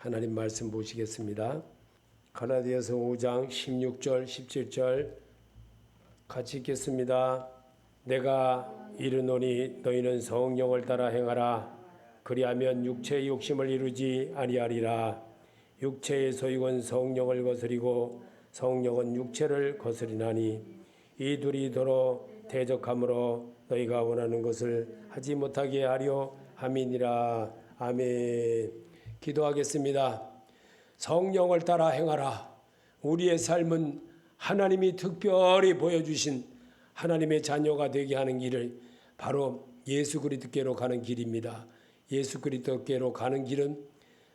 하나님 말씀 보시겠습니다. 갈라디아서 5장 16절 17절 같이 읽겠습니다. 내가 이르노니 너희는 성령을 따라 행하라. 그리하면 육체의 욕심을 이루지 아니하리라. 육체의 소욕은 성령을 거스리고 성령은 육체를 거스리나니 이 둘이 더러 대적함으로 너희가 원하는 것을 하지 못하게 하려 함이니라. 아멘. 기도하겠습니다. 성령을 따라 행하라. 우리의 삶은 하나님이 특별히 보여주신 하나님의 자녀가 되게 하는 길을 바로 예수 그리스도께로 가는 길입니다. 예수 그리스도께로 가는 길은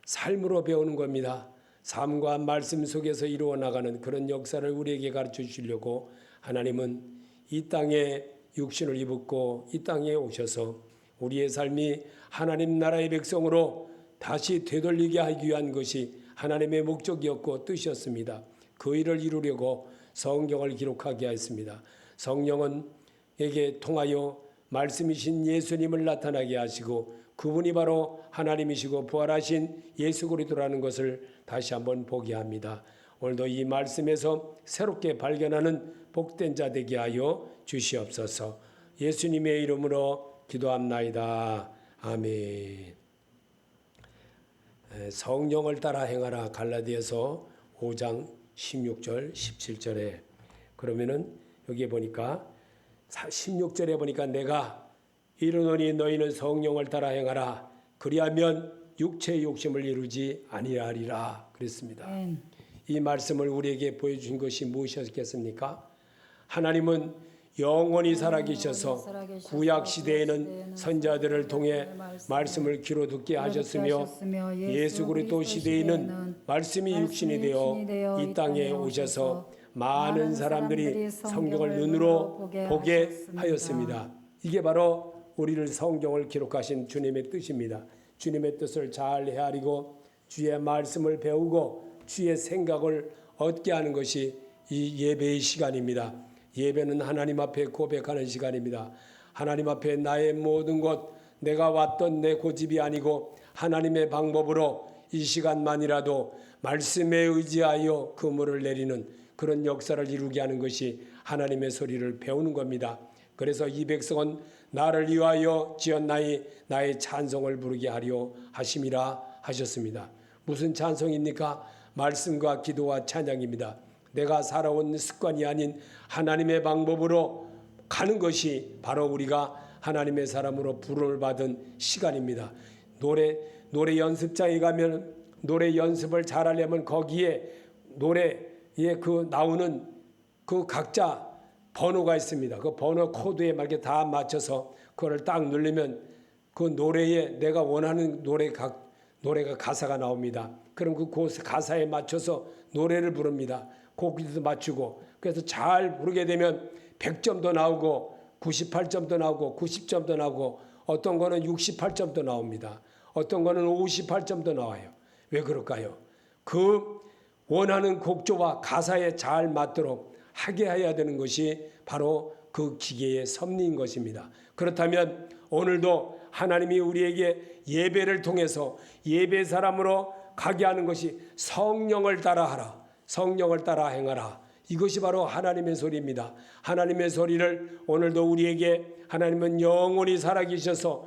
삶으로 배우는 겁니다. 삶과 말씀 속에서 이루어 나가는 그런 역사를 우리에게 가르쳐 주시려고 하나님은 이 땅에 육신을 입었고 이 땅에 오셔서 우리의 삶이 하나님 나라의 백성으로 다시 되돌리게 하기 위한 것이 하나님의 목적이었고 뜻이었습니다. 그 일을 이루려고 성경을 기록하게 하였습니다. 성령은에게 통하여 말씀이신 예수님을 나타나게 하시고 그분이 바로 하나님이시고 부활하신 예수 그리스도라는 것을 다시 한번 보게 합니다. 오늘도 이 말씀에서 새롭게 발견하는 복된 자 되게 하여 주시옵소서. 예수님의 이름으로 기도합나이다. 아멘. 성령을 따라 행하라. 갈라디아서 5장 16절 17절에 그러면은 여기에 보니까 16절에 보니까 내가 이르노니 너희는 성령을 따라 행하라. 그리하면 육체의 욕심을 이루지 아니하리라 그랬습니다. 이 말씀을 우리에게 보여주신 것이 무엇이었겠습니까? 하나님은 영원히 살아계셔서 구약시대에는 선자들을 통해 말씀을 귀로 듣게 하셨으며 예수 그리스도 시대에는 말씀이 육신이 되어 이 땅에 오셔서 많은 사람들이 성경을 눈으로 보게 하였습니다. 이게 바로 우리를 성경을 기록하신 주님의 뜻입니다. 주님의 뜻을 잘 헤아리고 주의 말씀을 배우고 주의 생각을 얻게 하는 것이 이 예배의 시간입니다. 예배는 하나님 앞에 고백하는 시간입니다. 하나님 앞에 나의 모든 것, 내가 왔던 내 고집이 아니고 하나님의 방법으로 이 시간만이라도 말씀에 의지하여 그물을 내리는 그런 역사를 이루게 하는 것이 하나님의 소리를 배우는 겁니다. 그래서 이 백성은 나를 위하여 지었나이 나의 찬송을 부르게 하려 하심이라 하셨습니다. 무슨 찬송입니까? 말씀과 기도와 찬양입니다. 내가 살아온 습관이 아닌 하나님의 방법으로 가는 것이 바로 우리가 하나님의 사람으로 부름을 받은 시간입니다. 노래 연습장에 가면 노래 연습을 잘하려면 거기에 노래에 그 나오는 그 각자 번호가 있습니다. 그 번호 코드에 맞게 다 맞춰서 그걸 딱 누르면 그 노래에 내가 원하는 노래가 가사가 나옵니다. 그럼 그 가사에 맞춰서 노래를 부릅니다. 곡기도 맞추고 그래서 잘 부르게 되면 100점도 나오고 98점도 나오고 90점도 나오고 어떤 거는 68점도 나옵니다. 어떤 거는 58점도 나와요. 왜 그럴까요? 그 원하는 곡조와 가사에 잘 맞도록 하게 해야 되는 것이 바로 그 기계의 섭리인 것입니다. 그렇다면 오늘도 하나님이 우리에게 예배를 통해서 예배 사람으로 가게 하는 것이 성령을 따라하라. 성령을 따라 행하라. 이것이 바로 하나님의 소리입니다. 하나님의 소리를 오늘도 우리에게 하나님은 영원히 살아계셔서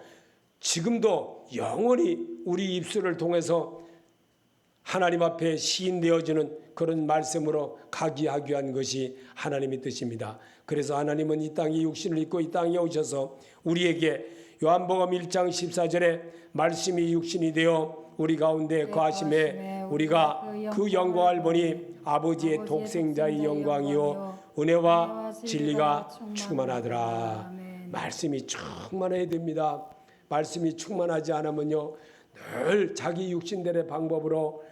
지금도 영원히 우리 입술을 통해서 하나님 앞에 시인되어지는 그런 말씀으로 가게 하기 위한 것이 하나님의 뜻입니다. 그래서 하나님은 이 땅에 육신을 입고 이 땅에 오셔서 우리에게 요한복음 1장 14절에 말씀이 육신이 되어 우리 가운데 거하심에 우리가 그 영광을 보니 아버지의 독생자의 영광이요 은혜와 진리가 충만하더라. 말씀이 충만해야 됩니다. 말씀이 충만하지 않으면요 늘 자기 육신들의 방법으로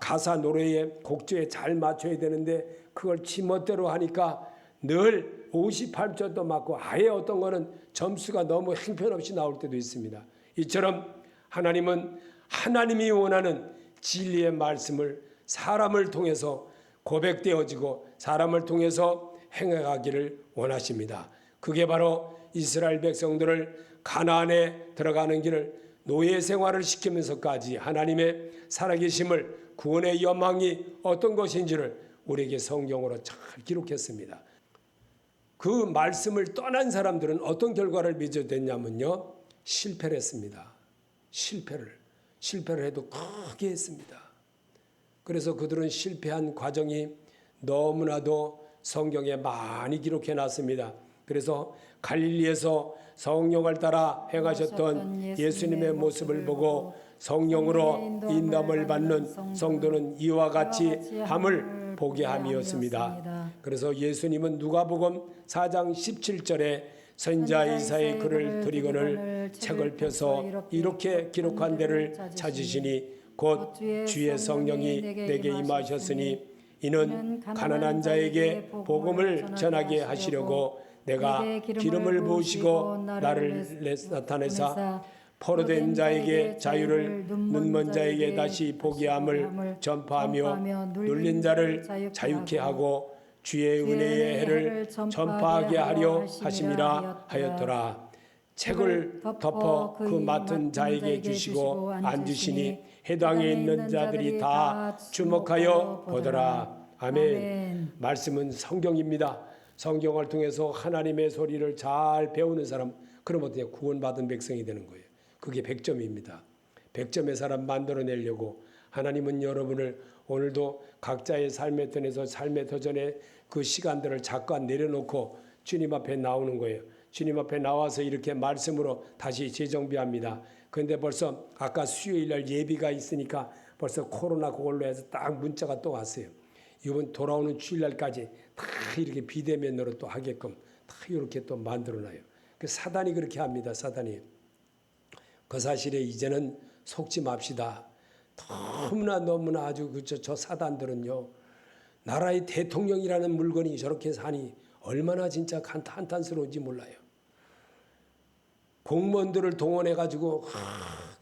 가사 노래에 곡조에 잘 맞춰야 되는데 그걸 지멋대로 하니까 늘 58점도 맞고 아예 어떤 거는 점수가 너무 형편없이 나올 때도 있습니다. 이처럼 하나님은 하나님이 원하는 진리의 말씀을 사람을 통해서 고백되어지고 사람을 통해서 행해가기를 원하십니다. 그게 바로 이스라엘 백성들을 가나안에 들어가는 길을 노예 생활을 시키면서까지 하나님의 살아계심을, 구원의 여망이 어떤 것인지를 우리에게 성경으로 잘 기록했습니다. 그 말씀을 떠난 사람들은 어떤 결과를 맺게 됐냐면요, 실패를 했습니다. 실패를 해도 크게 했습니다. 그래서 그들은 실패한 과정이 너무나도 성경에 많이 기록해 놨습니다. 그래서 갈릴리에서 성령을 따라 행하셨던 예수님의 모습을 보고 성령으로 인도함을 받는 성도는 이와 같이 함을 보게 함이었습니다. 그래서 예수님은 누가복음 4장 17절에 선지자 이사야의 글을 드리거늘 책을 펴서 이렇게 기록한 데를 찾으시니 곧 주의 성령이 내게 임하셨으니 이는 가난한 자에게 복음을 전하게 하시려고 내가 기름을 부으시고 나를 나타내사 포로된 자에게 자유를, 눈먼 자에게 다시 보게 함을 전파하며 눌린 자를 자유케 하고 주의 은혜의 해를 전파하게 하려 하심이라 하였더라. 책을 덮어 그 맡은 자에게 주시고 앉으시니 해당에 있는 자들이 다 주목하여 보더라. 아멘. 말씀은 성경입니다. 성경을 통해서 하나님의 소리를 잘 배우는 사람, 그럼 어떻게 구원받은 백성이 되는 거예요. 그게 100점입니다. 100점의 사람 만들어내려고 하나님은 여러분을 오늘도 각자의 삶의 터에서 삶의 터전에 그 시간들을 잠깐 내려놓고 주님 앞에 나오는 거예요. 주님 앞에 나와서 이렇게 말씀으로 다시 재정비합니다. 그런데 벌써 아까 수요일날 예비가 있으니까 벌써 코로나 그걸로 해서 딱 문자가 또 왔어요. 이번 돌아오는 주일날까지 다 이렇게 비대면으로 또 하게끔 다 이렇게 또 만들어놔요. 그 사단이 그렇게 합니다. 사단이. 그 사실에 이제는 속지 맙시다. 너무나 아주 저 사단들은요, 나라의 대통령이라는 물건이 저렇게 사니 얼마나 진짜 한탄스러운지 몰라요. 공무원들을 동원해가지고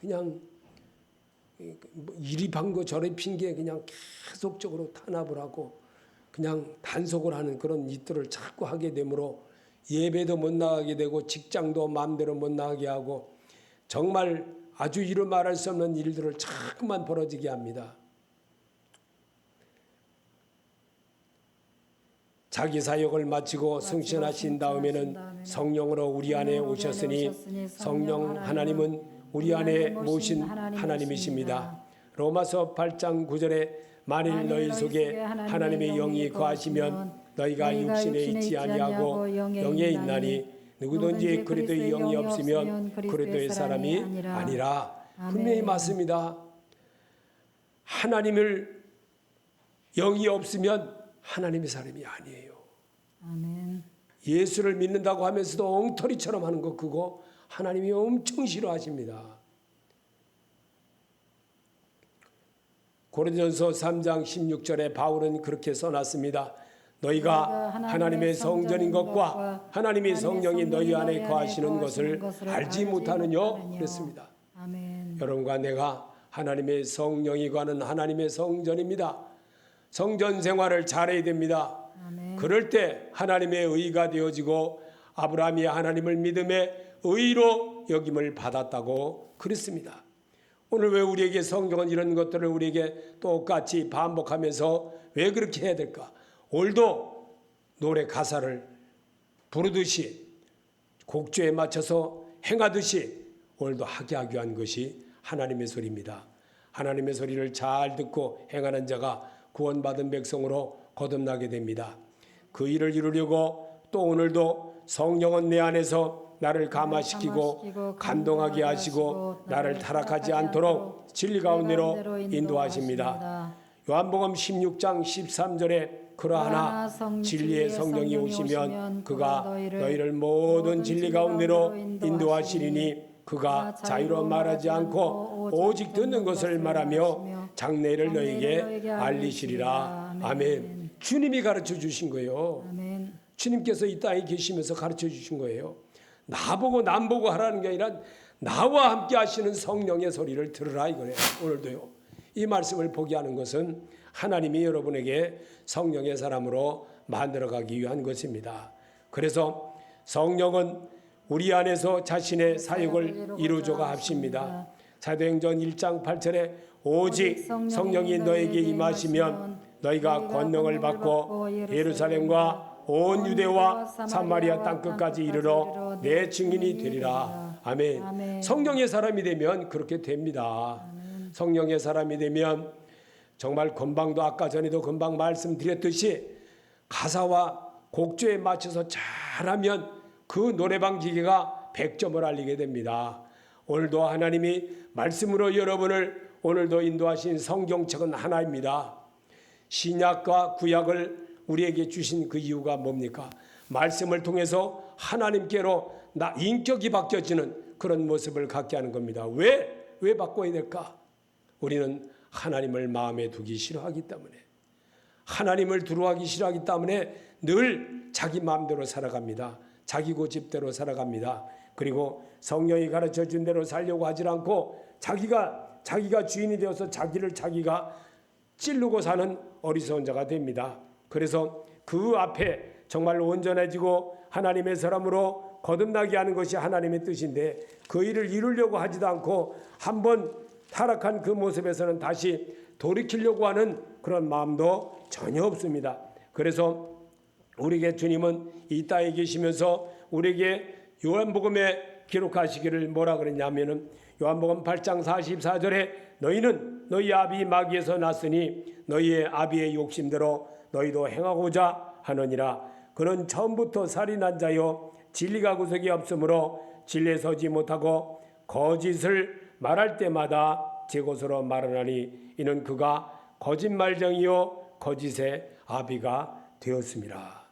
그냥 이리 판 거 저리 핀 게 그냥 계속적으로 탄압을 하고 그냥 단속을 하는 그런 일들을 자꾸 하게 되므로 예배도 못 나가게 되고 직장도 마음대로 못 나가게 하고 정말 아주 이루 말할 수 없는 일들을 자꾸만 벌어지게 합니다. 자기 사역을 마치고 승천하신 다음에는 성령으로 우리 안에 오셨으니 성령 하나님은 우리 안에 모신 하나님이십니다. 로마서 8장 9절에 만일 너희 속에 하나님의 영이 거하시면 너희가 육신에 있지 아니하고 영에 있나니 누구든지 그리스도의 영이 없으면 그리스도의 사람이 아니라. 분명히 맞습니다. 하나님을 영이 없으면 하나님의 사람이 아니에요. 아멘. 예수를 믿는다고 하면서도 엉터리처럼 하는 거 그거 하나님이 엄청 싫어하십니다. 고린도전서 3장 16절에 바울은 그렇게 써놨습니다. 너희가 하나님의 성전인 것과 하나님의 성령이 너희 안에 거하시는 것을 알지 못하느냐 그랬습니다. 아멘. 여러분과 내가 하나님의 성령이 거하는 하나님의 성전입니다. 성전 생활을 잘해야 됩니다. 아멘. 그럴 때 하나님의 의가 되어지고 아브라함이 하나님을 믿음의 의로 여김을 받았다고 그랬습니다. 오늘 왜 우리에게 성경은 이런 것들을 우리에게 똑같이 반복하면서 왜 그렇게 해야 될까? 오늘도 노래 가사를 부르듯이 곡조에 맞춰서 행하듯이 오늘도 하게 하기 위한 것이 하나님의 소리입니다. 하나님의 소리를 잘 듣고 행하는 자가 구원받은 백성으로 거듭나게 됩니다. 그 일을 이루려고 또 오늘도 성령은 내 안에서 나를 감화시키고 감동하게 하시고 나를 타락하지 않도록 진리 가운데로 인도하십니다. 요한복음 16장 13절에 그러하나 진리의 성령이 오시면 그가 너희를 모든 진리 가운데로 인도하시리니 그가 자유로 말하지 않고 오직 듣는 것을 말하며 장래를 너희에게 알리시리라. 아멘. 주님이 가르쳐 주신 거예요. 아멘. 주님께서 이 땅에 계시면서 가르쳐 주신 거예요. 나보고 남보고 하라는 게 아니라 나와 함께 하시는 성령의 소리를 들으라 이거예요. 오늘도요. 이 말씀을 보게 하는 것은 하나님이 여러분에게 성령의 사람으로 만들어가기 위한 것입니다. 그래서 성령은 우리 안에서 자신의 사역을 이루어줘가 하십니다. 사도행전 1장 8절에 오직 성령이 너에게 임하시면 너희가 권능을 받고 예루살렘과 온 유대와 사마리아 땅끝까지 이르러 내 증인이 되리라. 아멘. 성령의 사람이 되면 그렇게 됩니다. 성령의 사람이 되면 정말 금방도 아까 전에도 금방 말씀드렸듯이 가사와 곡조에 맞춰서 잘하면 그 노래방 기계가 100점을 알리게 됩니다. 오늘도 하나님이 말씀으로 여러분을 오늘도 인도하신 성경책은 하나입니다. 신약과 구약을 우리에게 주신 그 이유가 뭡니까? 말씀을 통해서 하나님께로 인격이 바뀌어지는 그런 모습을 갖게 하는 겁니다. 왜 바꿔야 될까? 우리는 하나님을 마음에 두기 싫어하기 때문에, 하나님을 두려워하기 싫어하기 때문에 늘 자기 마음대로 살아갑니다. 자기 고집대로 살아갑니다. 그리고 성령이 가르쳐 준 대로 살려고 하지 않고 자기가 주인이 되어서 자기가 찌르고 사는 어리석은 자가 됩니다. 그래서 그 앞에 정말 온전해지고 하나님의 사람으로 거듭나게 하는 것이 하나님의 뜻인데 그 일을 이루려고 하지도 않고 한번 타락한 그 모습에서는 다시 돌이키려고 하는 그런 마음도 전혀 없습니다. 그래서 우리에게 주님은 이 땅에 계시면서 우리에게 요한복음에 기록하시기를 뭐라 그랬냐면은 요한복음 8장 44절에 너희는 너희 아비 마귀에서 났으니 너희의 아비의 욕심대로 너희도 행하고자 하느니라. 그는 처음부터 살인한 자요 진리가 구석이 없으므로 진리에 서지 못하고 거짓을 말할 때마다 제 것으로 말하나니 이는 그가 거짓말쟁이요 거짓의 아비가 되었습니다.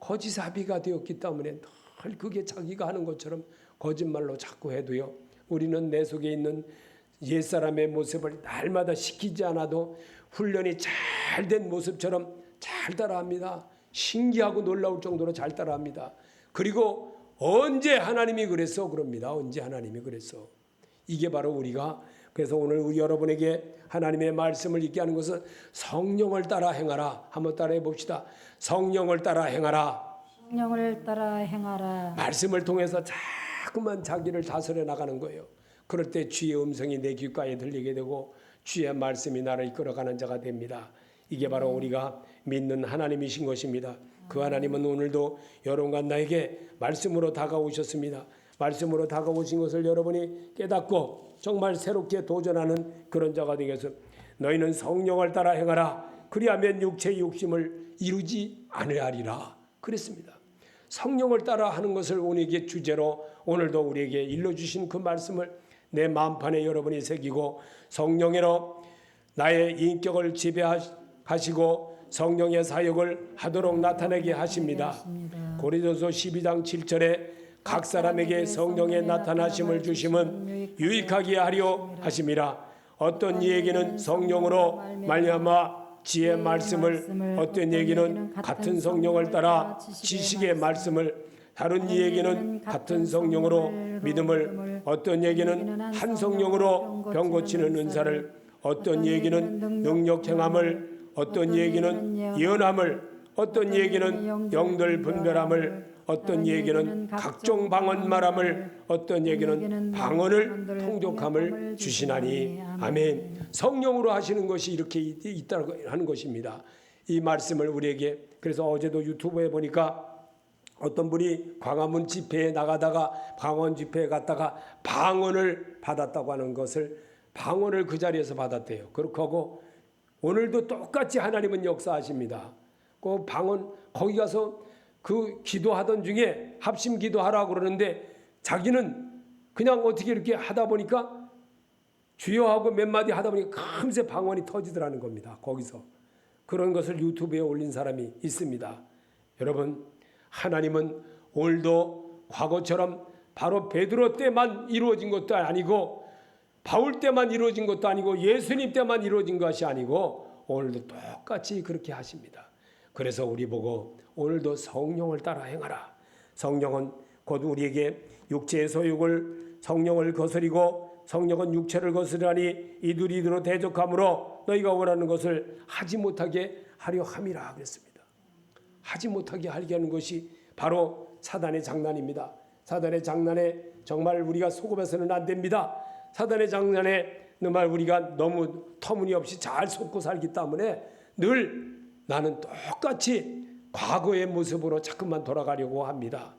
거짓의 아비가 되었기 때문에 늘 그게 자기가 하는 것처럼 거짓말로 자꾸 해도요 우리는 내 속에 있는 옛사람의 모습을 날마다 시키지 않아도 훈련이 잘 된 모습처럼 잘 따라합니다. 신기하고 놀라울 정도로 잘 따라합니다. 그리고 언제 하나님이 그랬어? 그럽니다. 언제 하나님이 그랬어? 이게 바로 우리가 그래서 오늘 우리 여러분에게 하나님의 말씀을 읽게 하는 것은 성령을 따라 행하라. 한번 따라해 봅시다. 성령을 따라 행하라. 성령을 따라 행하라. 말씀을 통해서 자꾸만 자기를 다스려 나가는 거예요. 그럴 때 주의 음성이 내 귓가에 들리게 되고 주의 말씀이 나를 이끌어가는 자가 됩니다. 이게 바로 우리가 믿는 하나님이신 것입니다. 그 하나님은 오늘도 여러분과 나에게 말씀으로 다가오셨습니다. 말씀으로 다가오신 것을 여러분이 깨닫고 정말 새롭게 도전하는 그런 자가 되겠습니다. 너희는 성령을 따라 행하라. 그리하면 육체의 욕심을 이루지 아니하리라. 그랬습니다. 성령을 따라 하는 것을 우리에게 주제로 오늘도 우리에게 일러주신 그 말씀을 내 마음판에 여러분이 새기고 성령으로 나의 인격을 지배하시고 성령의 사역을 하도록 나타내게 하십니다. 고린도서 12장 7절에 각 사람에게 성령의 나타나심을 주심은 유익하게 하려 하심이라. 어떤 이에게는 성령으로 말미암아 지혜의 말씀을, 어떤 이에게는 같은 성령을 따라 지식의 말씀을, 다른 이에게는 같은 성령으로 믿음을, 어떤 이에게는 한 성령으로 병 고치는 은사를, 어떤 이에게는 능력 행함을, 어떤 이에게는 예언함을, 어떤 이에게는 영들 분별함을, 어떤 이에게는 각종 방언 말함을, 어떤 이에게는 방언을 통독함을 주시나니. 아멘. 성령으로 하시는 것이 이렇게 있다고 하는 것입니다. 이 말씀을 우리에게 그래서 어제도 유튜브에 보니까 어떤 분이 광화문 집회에 나가다가 방언 집회에 갔다가 방언을 받았다고 하는 것을 방언을 그 자리에서 받았대요. 그렇게 하고 오늘도 똑같이 하나님은 역사하십니다. 그 방언 거기 가서 그 기도하던 중에 합심 기도하라고 그러는데 자기는 그냥 어떻게 이렇게 하다 보니까 주여 하고 몇 마디 하다 보니까 금세 방언이 터지더라는 겁니다. 거기서 그런 것을 유튜브에 올린 사람이 있습니다. 여러분 하나님은 오늘도 과거처럼 바로 베드로 때만 이루어진 것도 아니고 바울 때만 이루어진 것도 아니고 예수님 때만 이루어진 것이 아니고 오늘도 똑같이 그렇게 하십니다. 그래서 우리 보고 오늘도 성령을 따라 행하라. 성령은 곧 우리에게 육체의 소욕을 성령을 거스리고 성령은 육체를 거스르니 이들이로 대적함으로 너희가 원하는 것을 하지 못하게 하려 함이라 그랬습니다. 하지 못하게 하게 하는 것이 바로 사단의 장난입니다. 사단의 장난에 정말 우리가 속아서는 안 됩니다. 사단의 장난에 정말 우리가 너무 터무니없이 잘 속고 살기 때문에 늘 나는 똑같이 과거의 모습으로 자꾸만 돌아가려고 합니다.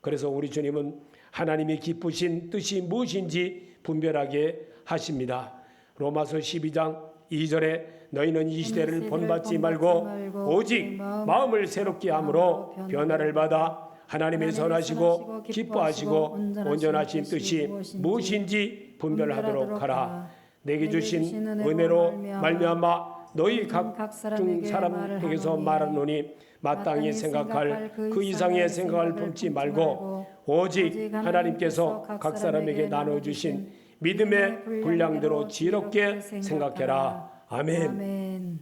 그래서 우리 주님은 하나님이 기쁘신 뜻이 무엇인지 분별하게 하십니다. 로마서 12장 2절에 너희는 이 시대를 본받지 말고 오직 마음을 새롭게 함으로 변화를 받아 하나님의 선하시고 기뻐하시고 온전하신 뜻이 무엇인지 분별하도록 하라. 내게 주신 은혜로 말미암아 너희 각 중 사람에게서 말하노니 마땅히 생각할 그 이상의 생각을 품지 말고 오직 하나님께서 각 사람에게 나눠주신 믿음의 분량대로 지혜롭게 생각해라. 아멘.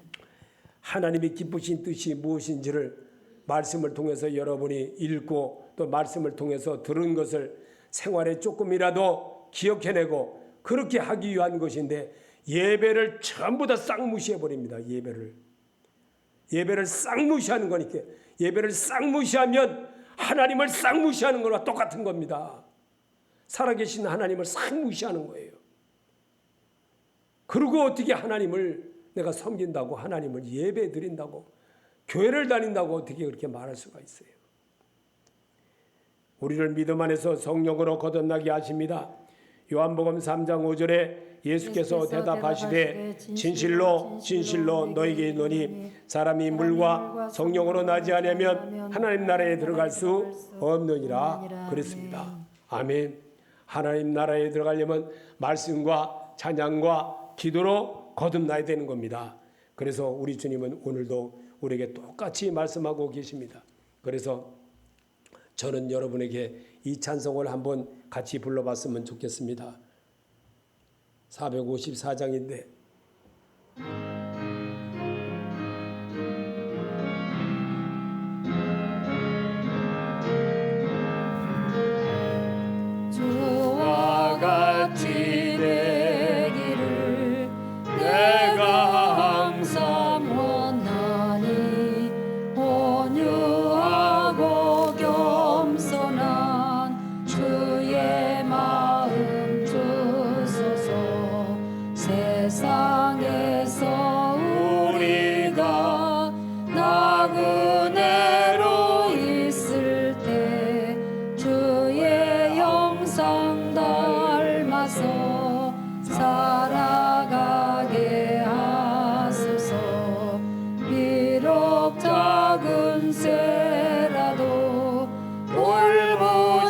하나님이 기쁘신 뜻이 무엇인지를 말씀을 통해서 여러분이 읽고 또 말씀을 통해서 들은 것을 생활에 조금이라도 기억해내고 그렇게 하기 위한 것인데 예배를 전부 다 싹 무시해버립니다. 예배를 싹 무시하는 거니까 예배를 싹 무시하면 하나님을 싹 무시하는 거와 똑같은 겁니다. 살아계신 하나님을 싹 무시하는 거예요. 그리고 어떻게 하나님을 내가 섬긴다고 하나님을 예배 드린다고 교회를 다닌다고 어떻게 그렇게 말할 수가 있어요. 우리를 믿음 안에서 성령으로 거듭나게 하십니다. 요한복음 3장 5절에 예수께서 대답하시되 진실로 진실로 너에게 이르노니 사람이 물과 성령으로 나지 않으면 하나님 나라에 들어갈 수 없느니라 그랬습니다. 아멘. 하나님 나라에 들어가려면 말씀과 찬양과 기도로 거듭나야 되는 겁니다. 그래서 우리 주님은 오늘도 우리에게 똑같이 말씀하고 계십니다. 그래서 저는 여러분에게 이 찬송을 한번 같이 불러봤으면 좋겠습니다. 454장인데 주와 같이 되기를 내가 항상 원하니 온유하고 겸손한 주의 마음 주소서. 세상에서 우리가 나그네로 있을 때 주의 형상 닮아서 살아가게 하소서. 비록 작은 새라도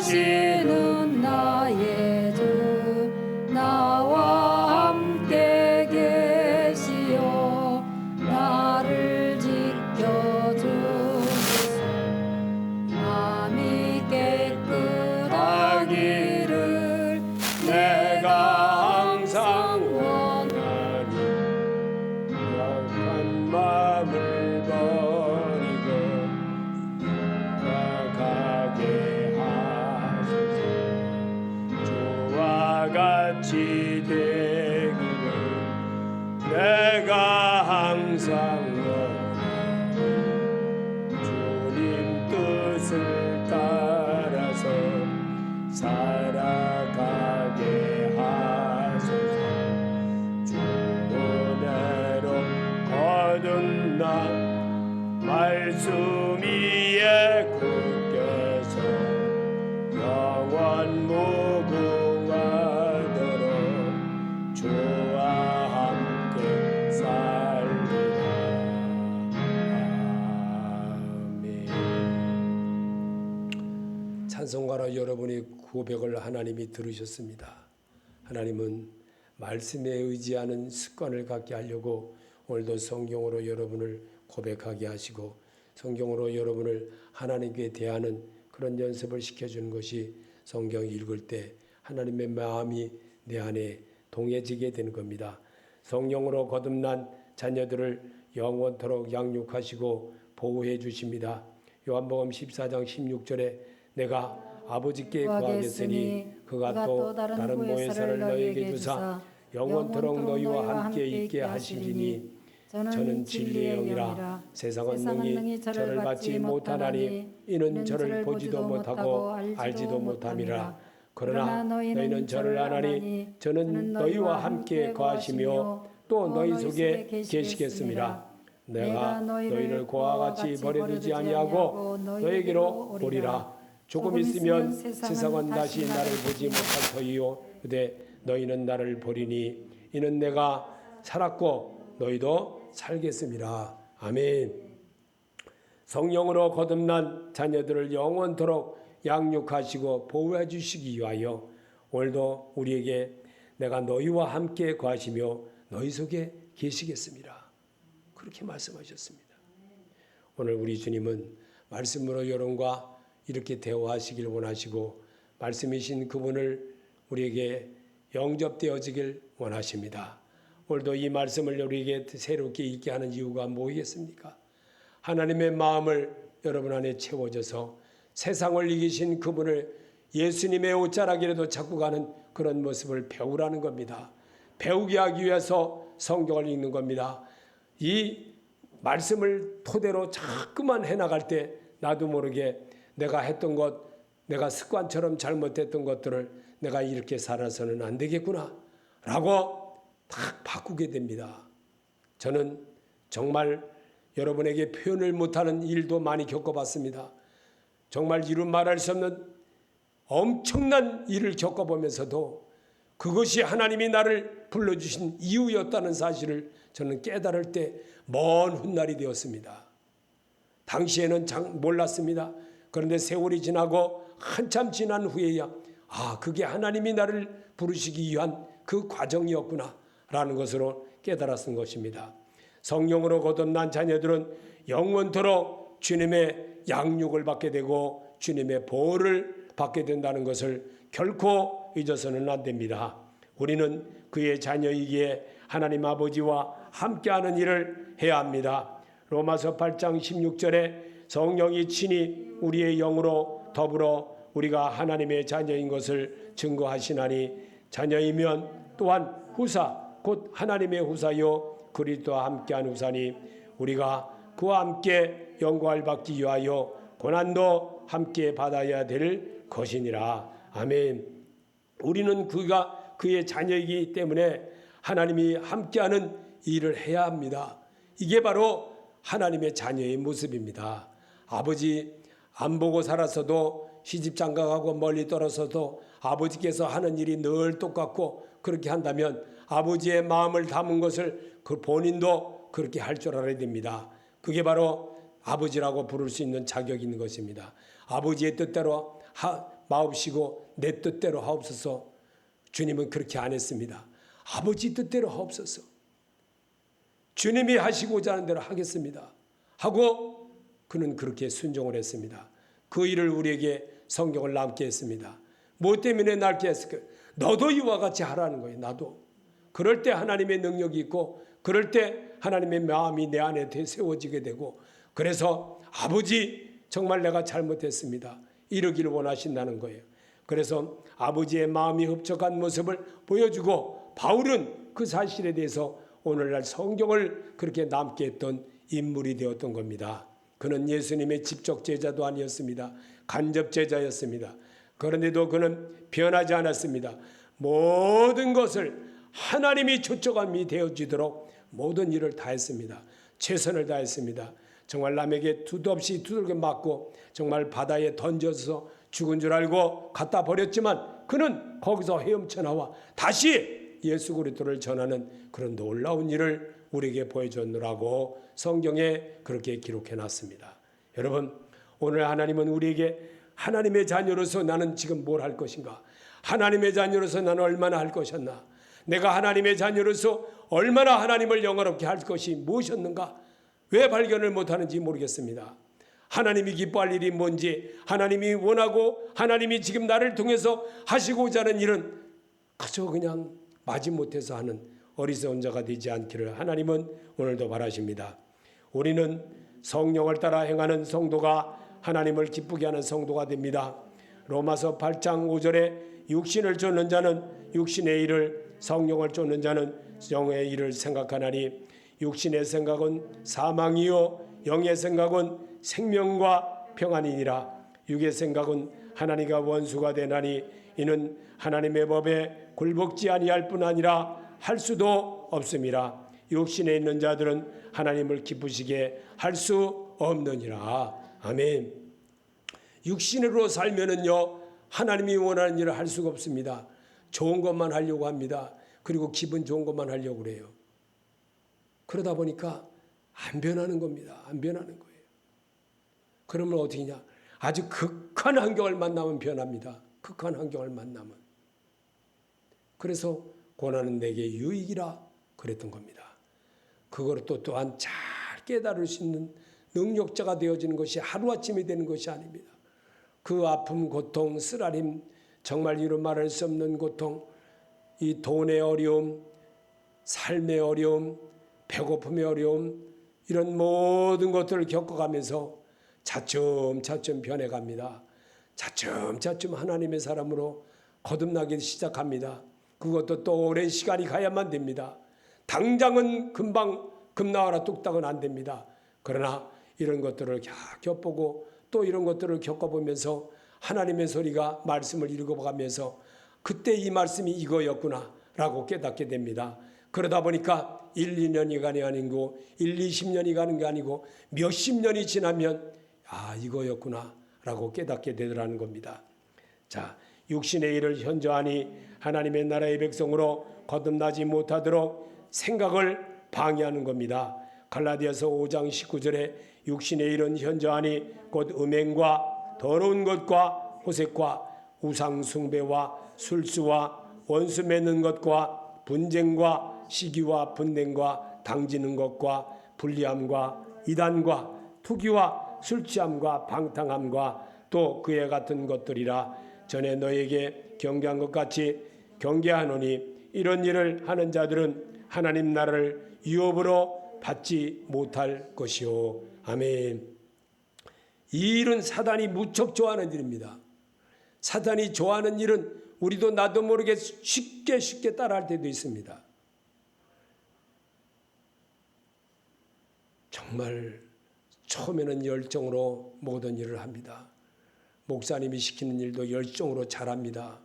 돌보시는 나의 주 나와 함께 계시어 나를 지켜주소서. 마음이 깨끗하기를 내가 항상 원하니 약한 마음을 버리고 나가게 하소서. 주와 같이 되기를 내가 항상 원하니 주님 뜻을 따라서 살아가게 하소서. 주 은혜로 거듭나 말씀 위에 굳게서 영원 무궁하도록 주와 함께 살리라. 아멘. 찬송가로 여러분의 고백을 하나님이 들으셨습니다. 하나님은 말씀에 의지하는 습관을 갖게 하려고 오늘도 성경으로 여러분을 고백하게 하시고 성경으로 여러분을 하나님께 대하는 그런 연습을 시켜주는 것이 성경 읽을 때 하나님의 마음이 내 안에 동해지게 되는 겁니다. 성령으로 거듭난 자녀들을 영원토록 양육하시고 보호해 주십니다. 요한복음 14장 16절에 내가 아버지께 구하겠으니 그가 또 다른 보혜사를 너희에게 주사 영원토록 너희와 함께 있게 하시리니 저는 진리의 영이라 세상은 능히 저를 받지 못하나니 이는 저를 보지도 못하고 알지도 못함이라. 그러나 너희는 저를 안 하니 저는 너희와 함께 거하시며 또 너희 속에 계시겠습니다. 내가 너희를 고와 같이 버려두지 아니하고 너에게로 오리라. 조금 있으면 세상은 다시 나를 보지 못할 터이요 그대 너희는 나를 보리니 이는 내가 살았고 너희도 살겠습니다. 아멘. 성령으로 거듭난 자녀들을 영원토록 양육하시고 보호해 주시기 위하여 오늘도 우리에게 내가 너희와 함께 거하시며 너희 속에 계시겠습니다. 그렇게 말씀하셨습니다. 오늘 우리 주님은 말씀으로 여러분과 이렇게 대화하시길 원하시고 말씀이신 그분을 우리에게 영접되어지길 원하십니다. 오늘도 이 말씀을 우리에게 새롭게 있게 하는 이유가 뭐겠습니까? 하나님의 마음을 여러분 안에 채워져서 세상을 이기신 그분을 예수님의 옷자락이라도 잡고 가는 그런 모습을 배우라는 겁니다. 배우게 하기 위해서 성경을 읽는 겁니다. 이 말씀을 토대로 자꾸만 해나갈 때 나도 모르게 내가 했던 것, 내가 습관처럼 잘못했던 것들을 내가 이렇게 살아서는 안 되겠구나 라고 딱 바꾸게 됩니다. 저는 정말 여러분에게 표현을 못하는 일도 많이 겪어봤습니다. 정말 이루 말할 수 없는 엄청난 일을 겪어보면서도 그것이 하나님이 나를 불러주신 이유였다는 사실을 저는 깨달을 때 먼 훗날이 되었습니다. 당시에는 몰랐습니다. 그런데 세월이 지나고 한참 지난 후에야 그게 하나님이 나를 부르시기 위한 그 과정이었구나 라는 것으로 깨달았던 것입니다. 성령으로 거듭난 자녀들은 영원토록 주님의 양육을 받게 되고 주님의 보호를 받게 된다는 것을 결코 잊어서는 안 됩니다. 우리는 그의 자녀이기에 하나님 아버지와 함께하는 일을 해야 합니다. 로마서 8장 16절에 성령이 친히 우리의 영으로 더불어 우리가 하나님의 자녀인 것을 증거하시나니 자녀이면 또한 후사 곧 하나님의 후사요 그리스도와 함께한 후사니 우리가 그와 함께 영광을 받기 위하여 고난도 함께 받아야 될 것이니라. 아멘. 우리는 그가 그의 자녀이기 때문에 하나님이 함께하는 일을 해야 합니다. 이게 바로 하나님의 자녀의 모습입니다. 아버지 안 보고 살아서도 시집장가가고 멀리 떨어져도 아버지께서 하는 일이 늘 똑같고 그렇게 한다면 아버지의 마음을 담은 것을 그 본인도 그렇게 할 줄 알아야 됩니다. 그게 바로 아버지라고 부를 수 있는 자격이 있는 것입니다. 아버지의 뜻대로 마옵시고 내 뜻대로 하옵소서. 주님은 그렇게 안 했습니다. 아버지 뜻대로 하옵소서. 주님이 하시고자 하는 대로 하겠습니다 하고 그는 그렇게 순종을 했습니다. 그 일을 우리에게 성경을 남게 했습니다. 뭐 때문에 남게 했을까요? 너도 이와 같이 하라는 거예요. 나도. 그럴 때 하나님의 능력이 있고 그럴 때 하나님의 마음이 내 안에 세워지게 되고 그래서 아버지 정말 내가 잘못했습니다. 이러기를 원하신다는 거예요. 그래서 아버지의 마음이 흡족한 모습을 보여주고 바울은 그 사실에 대해서 오늘날 성경을 그렇게 남게 했던 인물이 되었던 겁니다. 그는 예수님의 직접 제자도 아니었습니다. 간접 제자였습니다. 그런데도 그는 변하지 않았습니다. 모든 것을 하나님이 초점이 되어지도록 모든 일을 다 했습니다. 최선을 다했습니다. 정말 남에게 두도 없이 두들겨 맞고 정말 바다에 던져서 죽은 줄 알고 갖다 버렸지만 그는 거기서 헤엄쳐 나와 다시 예수 그리스도를 전하는 그런 놀라운 일을 우리에게 보여줬노라고 성경에 그렇게 기록해 놨습니다. 여러분 오늘 하나님은 우리에게 하나님의 자녀로서 나는 지금 뭘 할 것인가? 하나님의 자녀로서 나는 얼마나 할 것이었나? 내가 하나님의 자녀로서 얼마나 하나님을 영화롭게 할 것이 무엇이었는가? 왜 발견을 못하는지 모르겠습니다. 하나님이 기뻐할 일이 뭔지 하나님이 원하고 하나님이 지금 나를 통해서 하시고자 하는 일은 그저 그냥 마지못해서 하는 어리석은 자가 되지 않기를 하나님은 오늘도 바라십니다. 우리는 성령을 따라 행하는 성도가 하나님을 기쁘게 하는 성도가 됩니다. 로마서 8장 5절에 육신을 쫓는 자는 육신의 일을 성령을 쫓는 자는 영의 일을 생각하나니 육신의 생각은 사망이요 영의 생각은 생명과 평안이니라. 육의 생각은 하나님과 원수가 되나니 이는 하나님의 법에 굴복지 아니할 뿐 아니라 할 수도 없음이라. 육신에 있는 자들은 하나님을 기쁘시게 할 수 없느니라. 아멘. 육신으로 살면은요, 하나님이 원하는 일을 할 수가 없습니다. 좋은 것만 하려고 합니다. 그리고 기분 좋은 것만 하려고 그래요. 그러다 보니까 안 변하는 겁니다. 안 변하는 거예요. 그러면 어떻게 하냐? 아주 극한 환경을 만나면 변합니다. 극한 환경을 만나면. 그래서 고난은 내게 유익이라 그랬던 겁니다. 그걸 또한 잘 깨달을 수 있는 능력자가 되어지는 것이 하루아침에 되는 것이 아닙니다. 그 아픔, 고통, 쓰라림, 정말 이루 말할 수 없는 고통, 이 돈의 어려움, 삶의 어려움, 배고픔의 어려움, 이런 모든 것들을 겪어가면서 차츰차츰 변해갑니다. 차츰차츰 하나님의 사람으로 거듭나기 시작합니다. 그것도 또 오랜 시간이 가야만 됩니다. 당장은 금방 금나와라 뚝딱은 안 됩니다. 그러나 이런 것들을 겪어보고 또 이런 것들을 겪어보면서 하나님의 소리가 말씀을 읽어가면서 그때 이 말씀이 이거였구나 라고 깨닫게 됩니다. 그러다 보니까 1, 2년이 가는 게 아니고 1, 20년이 가는 게 아니고 몇십 년이 지나면 이거였구나 라고 깨닫게 되더라는 겁니다. 자, 육신의 일을 현저하니 하나님의 나라의 백성으로 거듭나지 못하도록 생각을 방해하는 겁니다. 갈라디아서 5장 19절에 육신의 일은 현저하니 곧 음행과 더러운 것과 호색과 우상 숭배와 술수와 원수 맺는 것과 분쟁과 시기와 분냉과 당지는 것과 불리함과 이단과 투기와 술취함과 방탕함과 또 그에 같은 것들이라. 전에 너에게 경계한 것 같이 경계하노니 이런 일을 하는 자들은 하나님 나라를 유업으로 받지 못할 것이요. 아멘. 이 일은 사단이 무척 좋아하는 일입니다. 사단이 좋아하는 일은 우리도 나도 모르게 쉽게 따라할 때도 있습니다. 정말 처음에는 열정으로 모든 일을 합니다. 목사님이 시키는 일도 열정으로 잘합니다.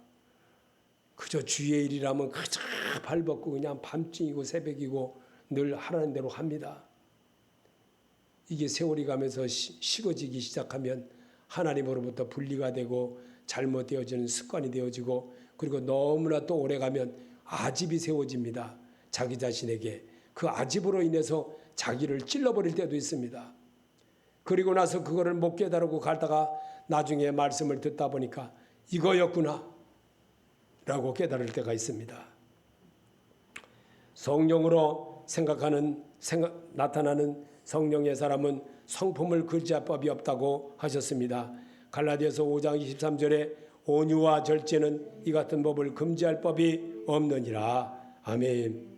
그저 주의 일이라면 그저 발벗고 그냥 밤중이고 새벽이고 늘 하라는 대로 합니다. 이게 세월이 가면서 식어지기 시작하면 하나님으로부터 분리가 되고 잘못되어지는 습관이 되어지고 그리고 너무나 또 오래가면 아집이 세워집니다. 자기 자신에게. 그 아집으로 인해서 자기를 찔러버릴 때도 있습니다. 그리고 나서 그거를 못 깨달고 가다가 나중에 말씀을 듣다 보니까 이거였구나 라고 깨달을 때가 있습니다. 성령으로 나타나는 성령의 사람은 성품을 금지할 법이 없다고 하셨습니다. 갈라디아서 5장 23절에 온유와 절제는 이 같은 법을 금지할 법이 없느니라. 아멘.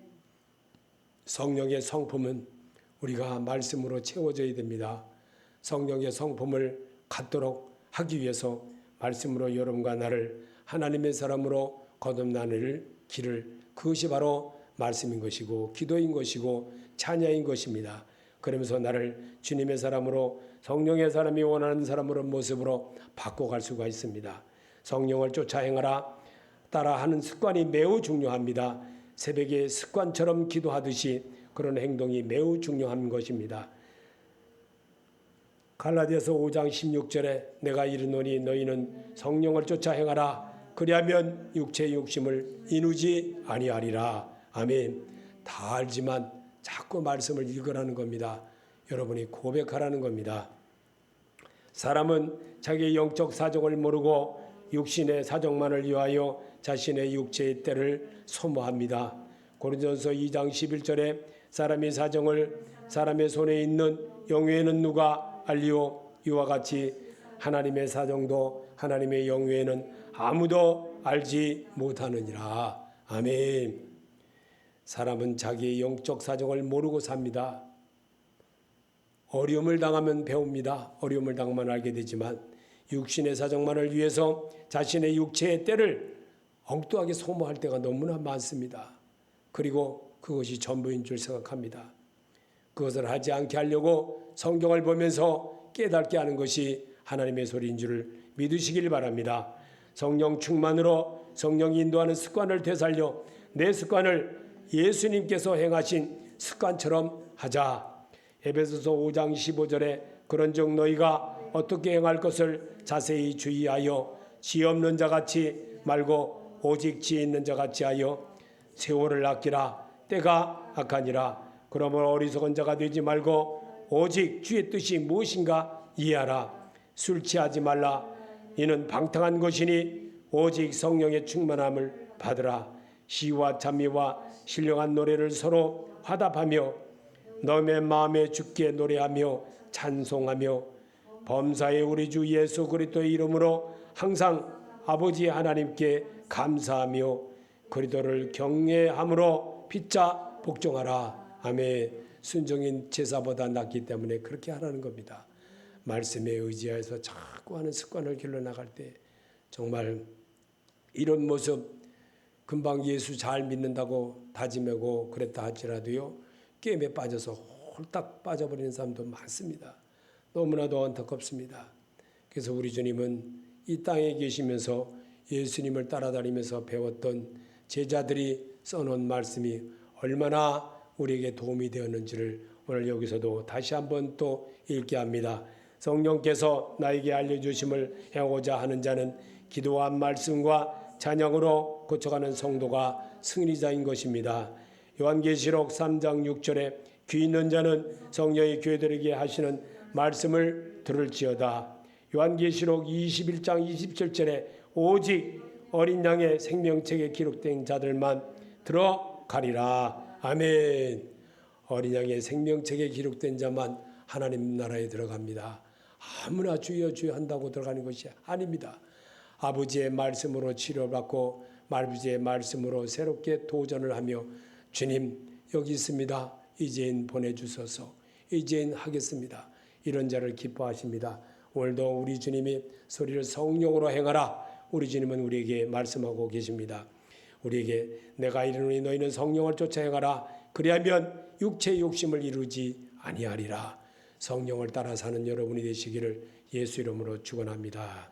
성령의 성품은 우리가 말씀으로 채워져야 됩니다. 성령의 성품을 갖도록 하기 위해서 말씀으로 여러분과 나를 하나님의 사람으로 거듭나는 길을, 그것이 바로 말씀인 것이고 기도인 것이고 찬양인 것입니다. 그러면서 나를 주님의 사람으로, 성령의 사람이 원하는 사람으로 모습으로 바꿔갈 수가 있습니다. 성령을 쫓아 행하라 따라하는 습관이 매우 중요합니다. 새벽에 습관처럼 기도하듯이 그런 행동이 매우 중요한 것입니다. 갈라디아서 5장 16절에 내가 이르노니 너희는 성령을 쫓아 행하라 그리하면 육체의 욕심을 이루지 아니하리라. 아멘. 다 알지만 자꾸 말씀을 읽으라는 겁니다. 여러분이 고백하라는 겁니다. 사람은 자기의 영적 사정을 모르고 육신의 사정만을 위하여 자신의 육체의 때를 소모합니다. 고린도전서 2장 11절에 사람의 사정을 사람의 손에 있는 영외에는 누가 알리오? 이와 같이 하나님의 사정도 하나님의 영외에는 아무도 알지 못하느니라. 아멘. 사람은 자기의 영적 사정을 모르고 삽니다. 어려움을 당하면 배웁니다. 어려움을 당하면 알게 되지만 육신의 사정만을 위해서 자신의 육체의 때를 엉뚱하게 소모할 때가 너무나 많습니다. 그리고 그것이 전부인 줄 생각합니다. 그것을 하지 않게 하려고 성경을 보면서 깨닫게 하는 것이 하나님의 소리인 줄을 믿으시길 바랍니다. 성령 충만으로 성령이 인도하는 습관을 되살려 내 습관을 예수님께서 행하신 습관처럼 하자. 에베소서 5장 15절에 그런즉 너희가 어떻게 행할 것을 자세히 주의하여 지 없는 자같이 말고 오직 지 있는 자같이 하여 세월을 아끼라. 때가 악하니라. 그러므로 어리석은 자가 되지 말고 오직 주의 뜻이 무엇인가 이해하라. 술 취하지 말라. 이는 방탕한 것이니 오직 성령의 충만함을 받으라. 시와 찬미와 신령한 노래를 서로 화답하며 너의 마음에 주께 노래하며 찬송하며 범사의 우리 주 예수 그리스도의 이름으로 항상 아버지 하나님께 감사하며 그리스도를 경외함으로 피차 복종하라. 아멘. 순종인 제사보다 낫기 때문에 그렇게 하라는 겁니다. 말씀에 의지해서 자꾸 하는 습관을 길러나갈 때 정말 이런 모습 금방 예수 잘 믿는다고 다짐하고 그랬다 할지라도요 게임에 빠져서 홀딱 빠져버리는 사람도 많습니다. 너무나도 안타깝습니다. 그래서 우리 주님은 이 땅에 계시면서 예수님을 따라다니면서 배웠던 제자들이 써놓은 말씀이 얼마나 우리에게 도움이 되었는지를 오늘 여기서도 다시 한번 또 읽게 합니다. 성령께서 나에게 알려주심을 행하고자 하는 자는 기도와 말씀과 찬양으로 고쳐가는 성도가 승리자인 것입니다. 요한계시록 3장 6절에 귀 있는 자는 성령이 교회들에게 하시는 말씀을 들을지어다. 요한계시록 21장 27절에 오직 어린 양의 생명책에 기록된 자들만 들어가리라. 아멘. 어린 양의 생명책에 기록된 자만 하나님 나라에 들어갑니다. 아무나 주여 주여 한다고 들어가는 것이 아닙니다. 아버지의 말씀으로 치료받고 아버지의 말씀으로 새롭게 도전을 하며 주님 여기 있습니다. 이제는 보내주소서. 이제는 하겠습니다. 이런 자를 기뻐하십니다. 오늘도 우리 주님이 소리를 성령으로 행하라. 우리 주님은 우리에게 말씀하고 계십니다. 우리에게 내가 이르노니 너희는 성령을 쫓아 행하라. 그리하면 육체의 욕심을 이루지 아니하리라. 성령을 따라 사는 여러분이 되시기를 예수 이름으로 축원합니다.